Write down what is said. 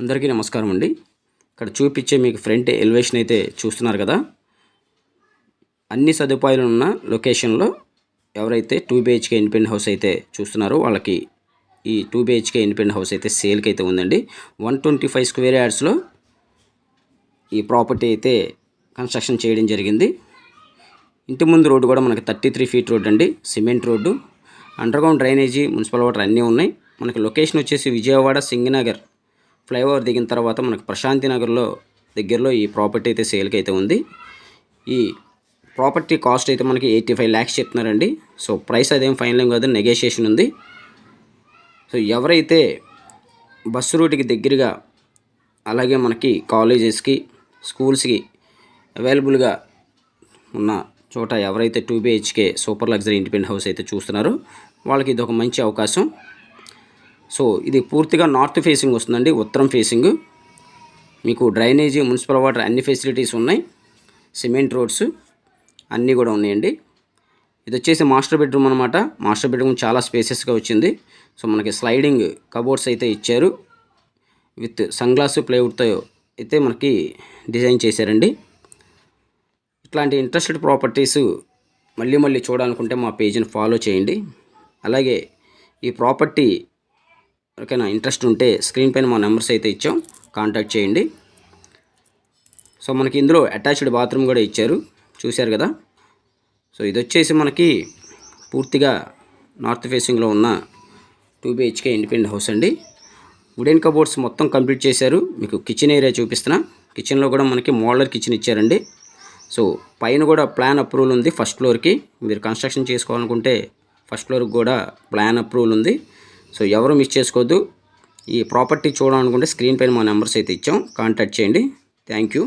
అందరికీ నమస్కారం అండి. ఇక్కడ చూపించే మీకు ఫ్రంట్ ఎలివేషన్ అయితే చూస్తున్నారు కదా. అన్ని సదుపాయాలు ఉన్న లొకేషన్లో ఎవరైతే 2 BHK ఇండిపెండెంట్ హౌస్ అయితే చూస్తున్నారో వాళ్ళకి ఈ 2 BHK ఇండిపెండెంట్ హౌస్ అయితే సేల్కి అయితే ఉందండి. 125 స్క్వేర్ యార్డ్స్లో ఈ ప్రాపర్టీ అయితే కన్స్ట్రక్షన్ చేయడం జరిగింది. ఇంటి ముందు రోడ్డు కూడా మనకి 33 ఫీట్ రోడ్ అండి, cement road, underground drainage, municipal water అన్నీ ఉన్నాయి. మనకి లొకేషన్ వచ్చేసి విజయవాడ సింగనగర్ ఫ్లైఓవర్ దిగిన తర్వాత మనకు ప్రశాంతి నగర్లో దగ్గరలో ఈ ప్రాపర్టీ అయితే సేల్కి అయితే ఉంది. ఈ ప్రాపర్టీ కాస్ట్ అయితే మనకి 85 lakhs చెప్తున్నారండి. సో ప్రైస్ అదేం ఫైనల్ ఏం కాదు, నెగోషియేషన్ ఉంది. సో ఎవరైతే బస్సు రూట్కి దగ్గరగా అలాగే మనకి కాలేజెస్కి స్కూల్స్కి అవైలబుల్గా ఉన్న చోట ఎవరైతే 2 BHK super luxury independent house అయితే చూస్తున్నారో వాళ్ళకి ఇది ఒక మంచి అవకాశం. సో ఇది పూర్తిగా నార్త్ ఫేసింగ్ వస్తుందండి, ఉత్తరం ఫేసింగ్. మీకు డ్రైనేజీ, మున్సిపల్ వాటర్ అన్ని ఫెసిలిటీస్ ఉన్నాయి, సిమెంట్ రోడ్స్ అన్నీ కూడా ఉన్నాయండి. ఇది వచ్చేసి మాస్టర్ బెడ్రూమ్ అనమాట. మాస్టర్ బెడ్రూమ్ చాలా స్పేసెస్గా వచ్చింది. సో మనకి స్లైడింగ్ కబోర్డ్స్ అయితే ఇచ్చారు, విత్ సన్గ్లాసు ప్లైవుడ్తో అయితే మనకి డిజైన్ చేశారండి. ఇట్లాంటి ఇంట్రెస్టెడ్ ప్రాపర్టీస్ మళ్ళీ మళ్ళీ చూడాలనుకుంటే మా పేజీని ఫాలో చేయండి. అలాగే ఈ ప్రాపర్టీ ఓకేనా, ఇంట్రెస్ట్ ఉంటే స్క్రీన్ పైన మా నెంబర్స్ అయితే ఇచ్చాం, కాంటాక్ట్ చేయండి. సో మనకి ఇందులో అటాచ్డ్ బాత్రూమ్ కూడా ఇచ్చారు, చూశారు కదా. సో ఇది వచ్చేసి మనకి పూర్తిగా నార్త్ ఫేసింగ్లో ఉన్న 2 BHK ఇండిపెండెంట్ హౌస్ అండి. వుడెన్ కబోర్డ్స్ మొత్తం కంప్లీట్ చేశారు. మీకు కిచెన్ ఏరియా చూపిస్తున్నా. కిచెన్లో కూడా మనకి మోడలర్ కిచెన్ ఇచ్చారండి. సో పైన కూడా ప్లాన్ అప్రూవల్ ఉంది. ఫస్ట్ ఫ్లోర్కి మీరు కన్స్ట్రక్షన్ చేసుకోవాలనుకుంటే ఫస్ట్ ఫ్లోర్కి కూడా ప్లాన్ అప్రూవల్ ఉంది. సో ఎవరు మిస్ చేసుకోవద్దు. ఈ ప్రాపర్టీ చూడాలనుకుంటే స్క్రీన్ పైన మా నెంబర్స్ అయితే ఇచ్చాం, కాంటాక్ట్ చేయండి. Thank you.